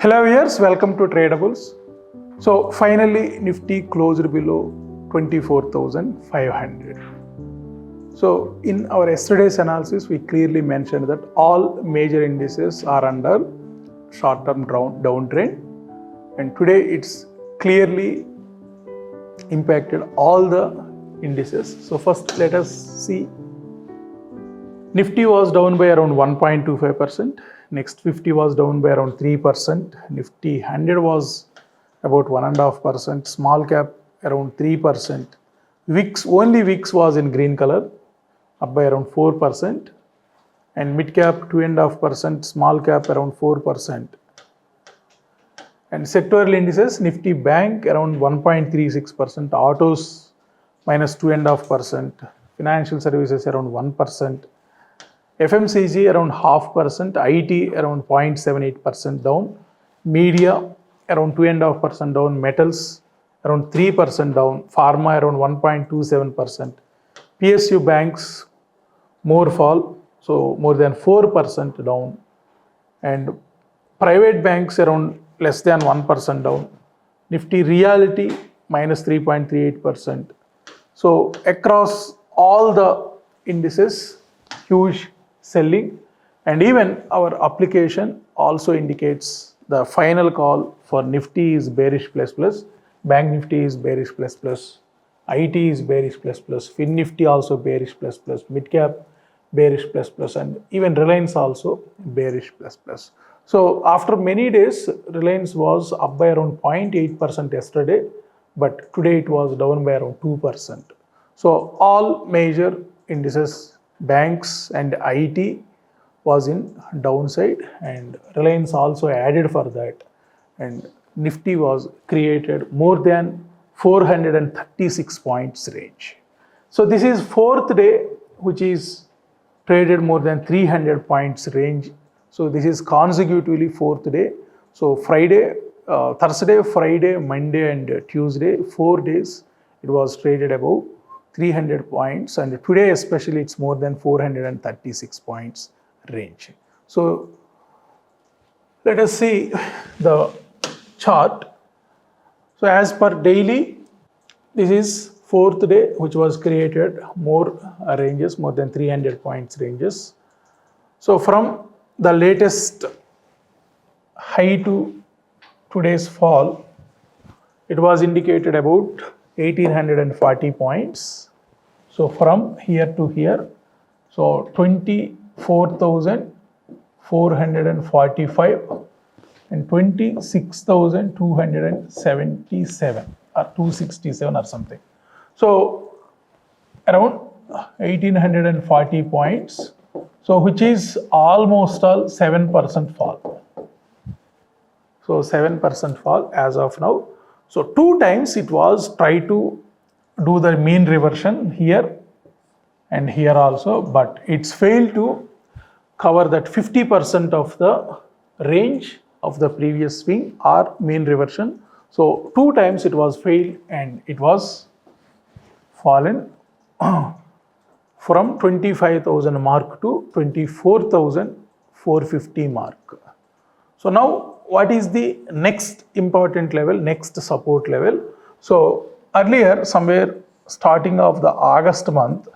Hello viewers, welcome to Tradabulls. So finally Nifty closed below 24,500. So in our yesterday's analysis, we clearly mentioned that all major indices are under short-term downtrend, and today it's clearly impacted all the indices. So first let us see. Nifty was down by around 1.25%. Next 50 was down by around 3%. Nifty 100 was about 1.5%. Small cap around 3%. VIX, only VIX was in green color, up by around 4%. And mid cap 2.5%. Small cap around 4%. And sectoral indices, Nifty Bank around 1.36%. Autos minus 2.5%. Financial services around 1%. FMCG around 0.5%, IT around 0.78% down, media around 2.5% down, metals around 3% down, pharma around 1.27%, PSU banks more fall, so more than 4% down, and private banks around less than 1% down, Nifty Realty minus 3.38%. So across all the indices, huge selling, and even our application also indicates the final call for Nifty is bearish plus plus, Bank Nifty is bearish plus plus, IT is bearish plus plus, Fin Nifty also bearish plus plus, mid cap bearish plus plus, and even Reliance also bearish plus plus. So after many days, Reliance was up by around 0.8% yesterday, but today it was down by around 2%. So all major indices, banks and IT was in downside, and Reliance also added for that, and Nifty was created more than 436 points range. So this is fourth day which is traded more than 300 points range. So this is consecutively fourth day. So Friday, Thursday, Friday, Monday and Tuesday, 4 days it was traded above 300 points, and today especially it's more than 436 points range. So let us see the chart. So as per daily, this is fourth day which was created more ranges, more than 300 points ranges. So from the latest high to today's fall, it was indicated about 1840 points. So from here to here, so 24,445 and 26,277 or 267 or something. So around 1840 points. So which is almost all 7% fall. So 7% fall as of now. So 2 times it was tried to do the mean reversion here and here also, but it's failed to cover that 50% of the range of the previous swing or mean reversion. So 2 times it was failed, and it was fallen from 25,000 mark to 24,450 mark. So now what is the next important level, next support level? So earlier, somewhere starting of the August month,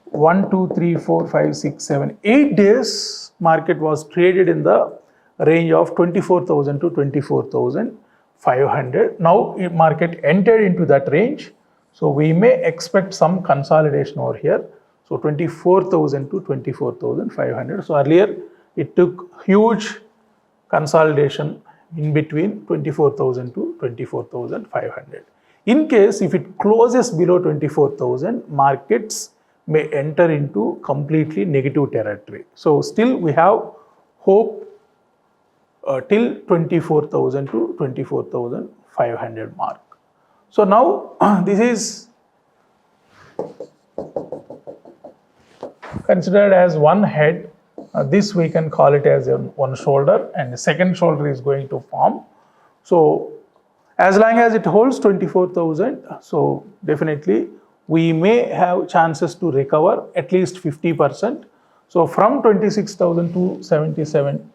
1, 2, 3, 4, 5, 6, 7, 8 days market was traded in the range of 24,000 to 24,500. Now market entered into that range. So we may expect some consolidation over here. So 24,000 to 24,500. So earlier it took huge consolidation in between 24,000 to 24,500. In case if it closes below 24,000, markets may enter into completely negative territory. So still we have hope till 24,000 to 24,500 mark. So now this is considered as one head. This we can call it as one shoulder, and the second shoulder is going to form. So as long as it holds 24,000, so definitely we may have chances to recover at least 50%. So from 26,277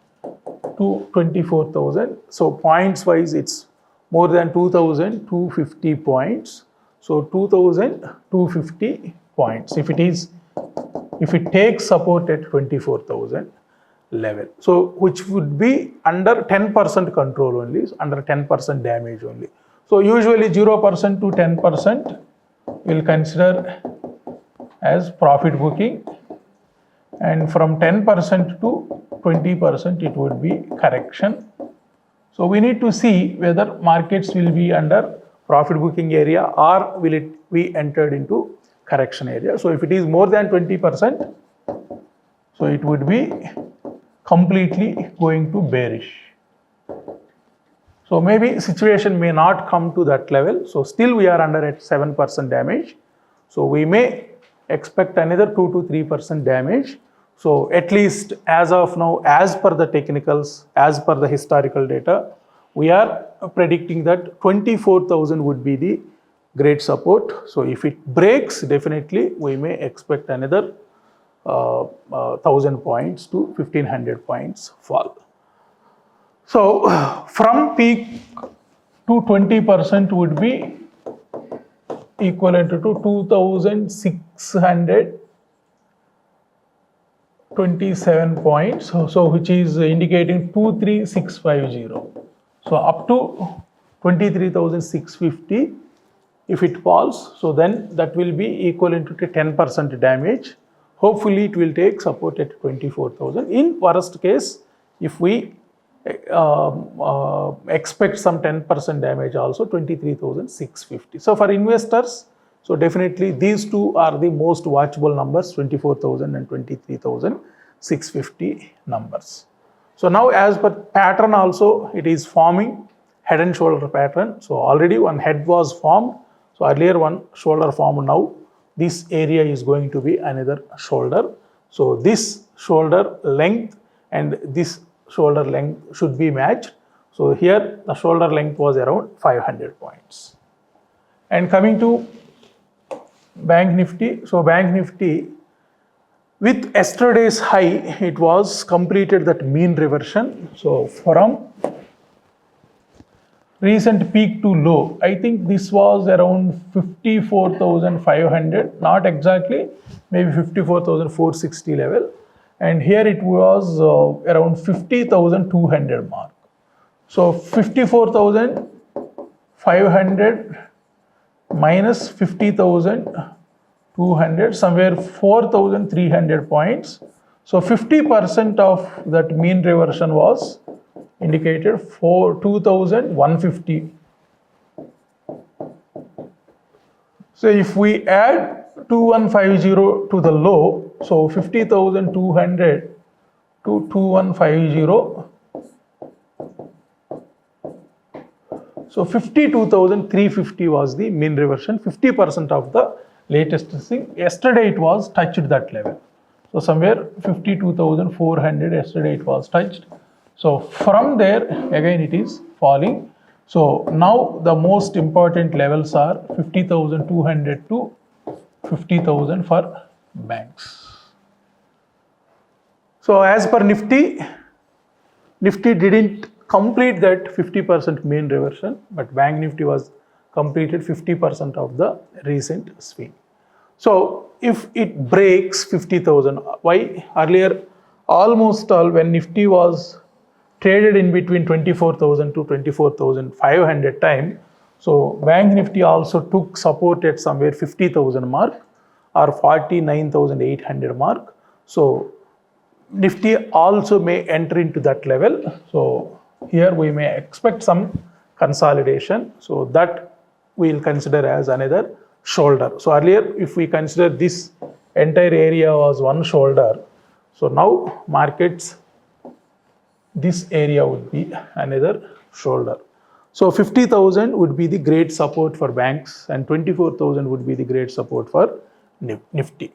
to 24,000. So points wise, it's more than 2,250 points. So 2,250 points. If it takes support at 24,000 level, so which would be under 10% control only, under 10% damage only. So usually 0% to 10% we'll consider as profit booking, and from 10% to 20% it would be correction. So we need to see whether markets will be under profit booking area or will it be entered into correction area. So if it is more than 20%, so it would be completely going to bearish. So maybe situation may not come to that level. So still we are under at 7% damage. So we may expect another 2 to 3% damage. So at least as of now, as per the technicals, as per the historical data, we are predicting that 24,000 would be the great support. So if it breaks, definitely we may expect another 1,000 points to 1,500 points fall. So from peak to 20% would be equivalent to 2,627 points. So which is indicating 23,650. So up to 23,650, if it falls, so then that will be equivalent to 10% damage. Hopefully it will take support at 24,000. In worst case, if we expect some 10% damage also, 23,650. So for investors, so definitely these two are the most watchable numbers, 24,000 and 23,650 numbers. So now as per pattern also, it is forming head and shoulder pattern. So already one head was formed. So earlier one shoulder formed. Now this area is going to be another shoulder. So this shoulder length and this shoulder length should be matched. So here the shoulder length was around 500 points. And coming to Bank Nifty. So Bank Nifty, with yesterday's high, it was completed that mean reversion. So from recent peak to low, I think this was around 54,500, not exactly, maybe 54,460 level. And here it was around 50,200 mark. So 54,500 minus 50,200, somewhere 4,300 points. So 50% of that mean reversion was indicated for 2,150. So if we add 2150 to the low, so 50,200 to 2150, so 52,350 was the mean reversion, 50% of the latest thing. Yesterday it was touched that level. So somewhere 52,400, yesterday it was touched. So from there again it is falling. So now the most important levels are 50,200 to 50,000 for banks. So as per Nifty, Nifty didn't complete that 50% mean reversion, but Bank Nifty was completed 50% of the recent swing. So if it breaks 50,000, why earlier almost all when Nifty was traded in between 24,000 to 24,500 time, so Bank Nifty also took support at somewhere 50,000 mark or 49,800 mark. So Nifty also may enter into that level. So here we may expect some consolidation. So that we will consider as another shoulder. So earlier if we consider this entire area was one shoulder, so now markets, this area would be another shoulder. So 50,000 would be the great support for banks and 24,000 would be the great support for Nifty.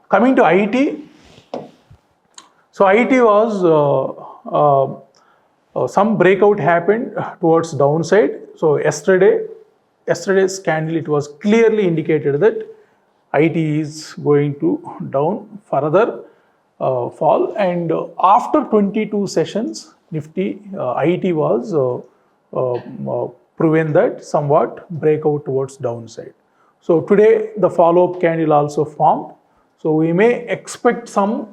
Coming to IT, so IT was some breakout happened towards downside. So yesterday's candle, it was clearly indicated that IT is going to down further fall, and after 22 sessions Nifty, IT was proven that somewhat breakout towards downside. So today the follow-up candle also formed. So we may expect some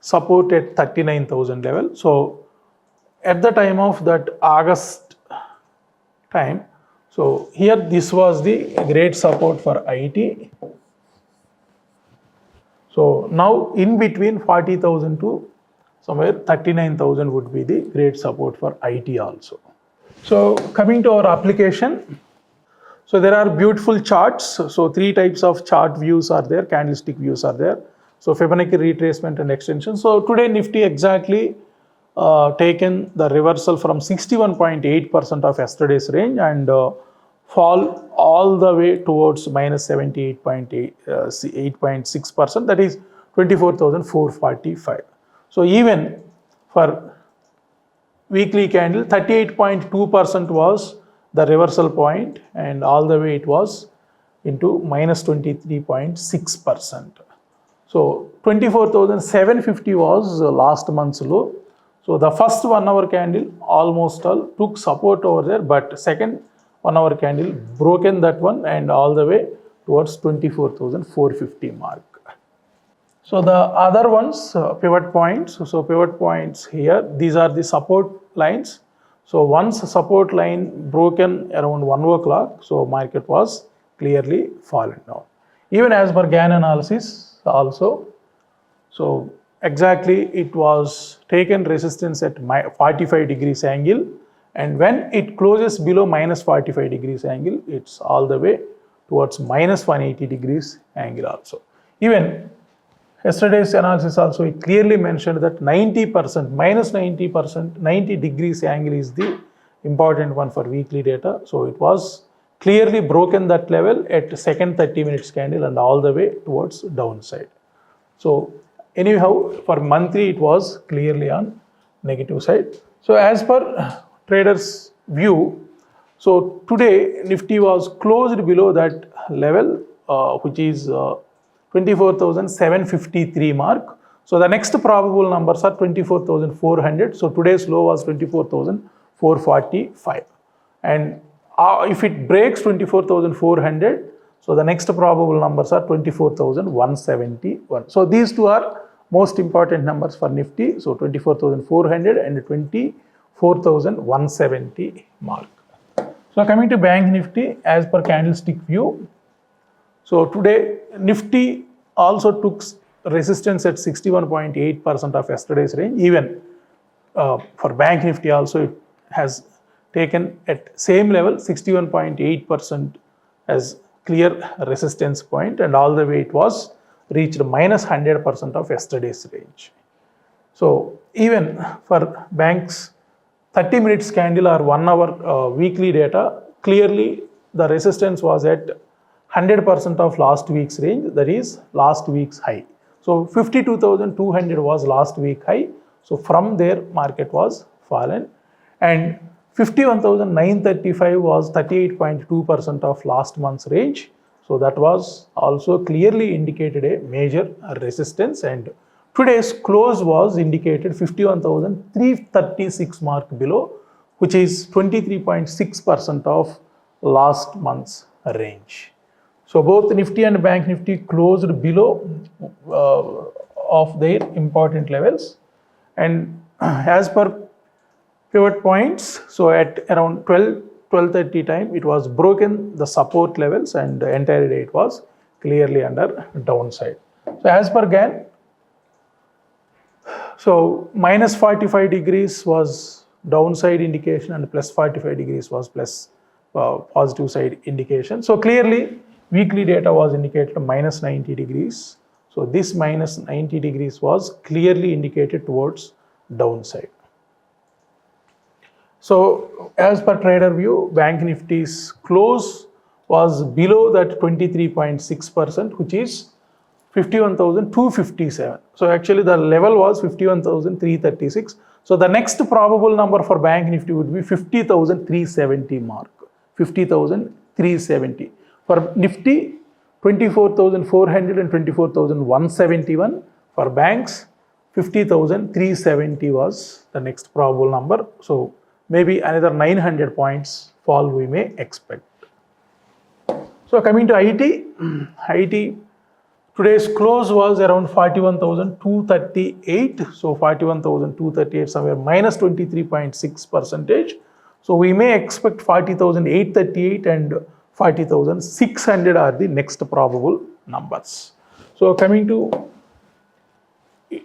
support at 39,000 level. So at the time of that August time, so here this was the great support for IT. So now in between 40,000 to somewhere 39,000 would be the great support for IT also. So coming to our application, so there are beautiful charts. So three types of chart views are there, candlestick views are there. So Fibonacci retracement and extension. So today Nifty exactly taken the reversal from 61.8% of yesterday's range and fall all the way towards minus 78.6%, that is 24,445. So even for weekly candle, 38.2% was the reversal point and all the way it was into minus 23.6%. So 24,750 was last month's low. So the first 1 hour candle almost all took support over there, but second 1 hour candle broken that one and all the way towards 24,450 mark. So the other ones, pivot points. So pivot points here, these are the support lines. So once support line broken around 1 o'clock, so market was clearly fallen down. Even as per GAN analysis also, so exactly it was taken resistance at 45 degrees angle, and when it closes below minus 45 degrees angle, it's all the way towards minus 180 degrees angle also. Even yesterday's analysis also, it clearly mentioned that 90%, minus 90%, 90 degrees angle is the important one for weekly data. So it was clearly broken that level at second 30 minutes candle and all the way towards downside. So anyhow, for monthly, it was clearly on negative side. So as per traders' view, so today Nifty was closed below that level, which is 24,753 mark. So the next probable numbers are 24,400. So today's low was 24,445. And if it breaks 24,400, so the next probable numbers are 24,171. So these two are most important numbers for Nifty. So 24,400 and 24,170 mark. So coming to Bank Nifty as per candlestick view. So today Nifty also took resistance at 61.8% of yesterday's range. Even for Bank Nifty also it has taken at same level 61.8% as clear resistance point, and all the way it was reached minus 100% of yesterday's range. So even for banks 30 minutes candle or 1 hour weekly data, clearly the resistance was at 100% of last week's range, that is last week's high. So 52,200 was last week high. So from there market was fallen, and 51,935 was 38.2% of last month's range. So that was also clearly indicated a major resistance, and today's close was indicated 51,336 mark below, which is 23.6% of last month's range. So both Nifty and Bank Nifty closed below of their important levels, and as per pivot points, so at around 12:30 time it was broken the support levels, and the entire day it was clearly under downside. So as per GAN, so minus 45 degrees was downside indication and plus 45 degrees was plus positive side indication. So clearly weekly data was indicated minus 90 degrees. So this minus 90 degrees was clearly indicated towards downside. So as per trader view, Bank Nifty's close was below that 23.6%, which is 51,257. So actually the level was 51,336. So the next probable number for Bank Nifty would be 50,370 mark, 50,370. For Nifty, 24,400 and 24,171. For banks, 50,370 was the next probable number. So maybe another 900 points fall we may expect. So coming to IT, IT today's close was around 41,238. So 41,238 somewhere minus 23.6 percentage. So we may expect 40,838 and 40,600 are the next probable numbers. So coming to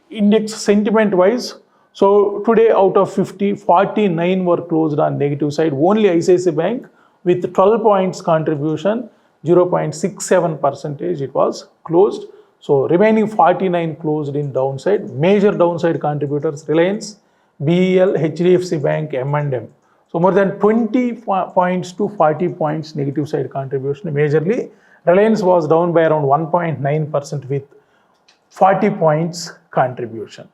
index sentiment wise, so today out of 50, 49 were closed on negative side. Only ICICI Bank with 12 points contribution, 0.67 percentage it was closed. So remaining 49 closed in downside. Major downside contributors Reliance, BEL, HDFC Bank, M&M. So more than 20 points to 40 points negative side contribution. Majorly Reliance was down by around 1.9% with 40 points contribution.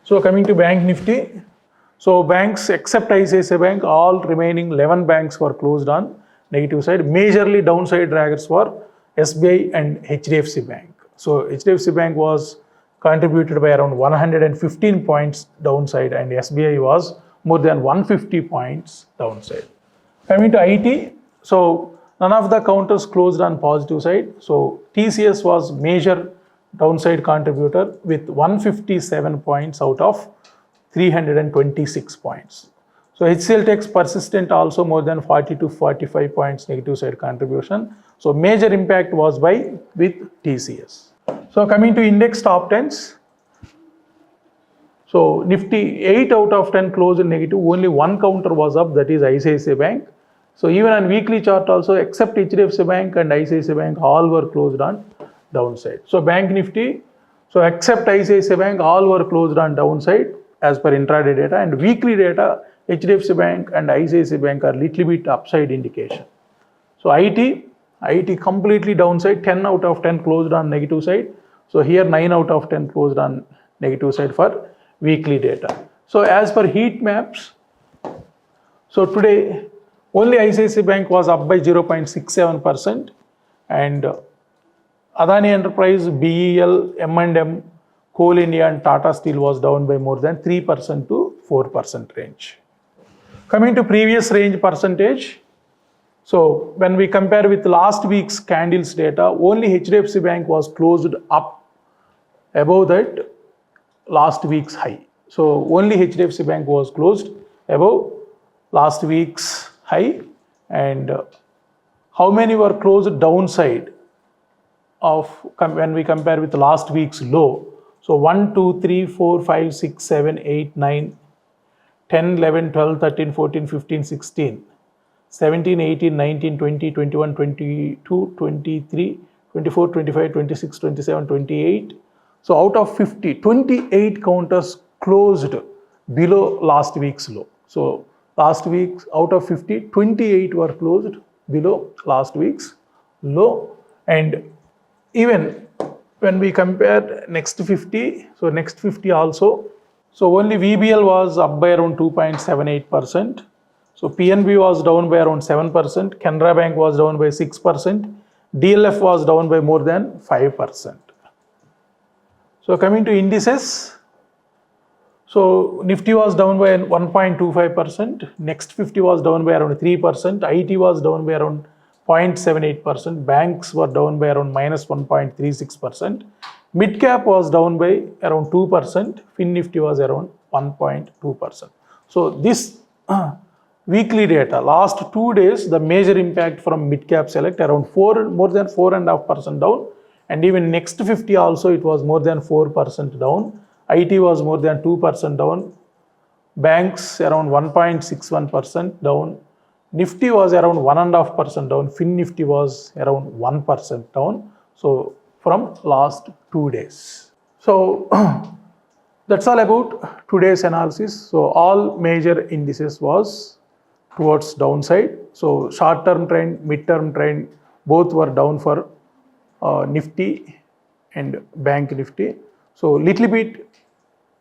So coming to Bank Nifty, so banks except ICICI Bank, all remaining 11 banks were closed on negative side. Majorly downside draggers were SBI and HDFC Bank. So HDFC Bank was contributed by around 115 points downside and SBI was more than 150 points downside. Coming to IT, so none of the counters closed on positive side. So TCS was major downside contributor with 157 points out of 326 points. So HCL Tech's persistent also more than 40 to 45 points negative side contribution. So major impact was with TCS. So coming to index top 10s. So Nifty 8 out of 10 closed in negative, only one counter was up, that is ICICI Bank. So even on weekly chart also except HDFC Bank and ICICI Bank all were closed on downside. So Bank Nifty, so except ICICI Bank all were closed on downside as per intraday data, and weekly data HDFC Bank and ICICI Bank are little bit upside indication. So IT completely downside, 10 out of 10 closed on negative side. So here 9 out of 10 closed on negative side for weekly data. So as per heat maps, so today only ICICI Bank was up by 0.67% and Adani Enterprise, BEL, M&M, Coal India and Tata Steel was down by more than 3% to 4% range. Coming to previous range percentage, so when we compare with last week's candles data, only HDFC Bank was closed up above that last week's high. So only HDFC Bank was closed above last week's high, and how many were closed downside of when we compare with last week's low. So 1, 2, 3, 4, 5, 6, 7, 8, 9, 10, 11, 12, 13, 14, 15, 16, 17, 18, 19, 20, 21, 22, 23, 24, 25, 26, 27, 28. So out of 50, 28 counters closed below last week's low. So last week out of 50, 28 were closed below last week's low. And even when we compare next 50, so next 50 also, so only VBL was up by around 2.78%. So PNB was down by around 7%, Canara Bank was down by 6%, DLF was down by more than 5%. So coming to indices, so Nifty was down by 1.25%, next 50 was down by around 3%, IT was down by around 0.78%, banks were down by around minus 1.36%, mid cap was down by around 2%, Fin Nifty was around 1.2%. So this weekly data, last 2 days, the major impact from mid cap select around more than 4.5% down, and even next 50 also it was more than 4% down. IT was more than 2% down, banks around 1.61% down, Nifty was around 1.5% down, Fin Nifty was around 1% down. So from last 2 days. So that's all about today's analysis. So all major indices was towards downside. So short-term trend, mid-term trend, both were down for Nifty and Bank Nifty. So little bit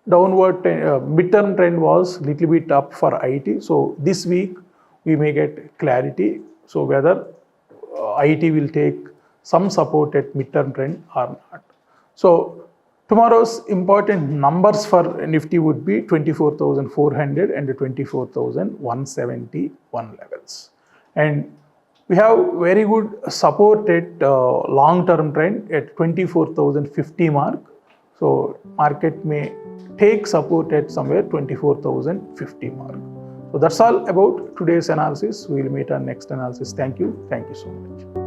downward, mid-term trend was little bit up for IT. So this week we may get clarity. So whether IT will take some support at mid-term trend or not. So Tomorrow's important numbers for Nifty would be 24,400 and 24,171 levels. And we have very good support at long-term trend at 24,050 mark. So market may take support at somewhere 24,050 mark. So that's all about today's analysis. We will meet our next analysis. Thank you. Thank you so much.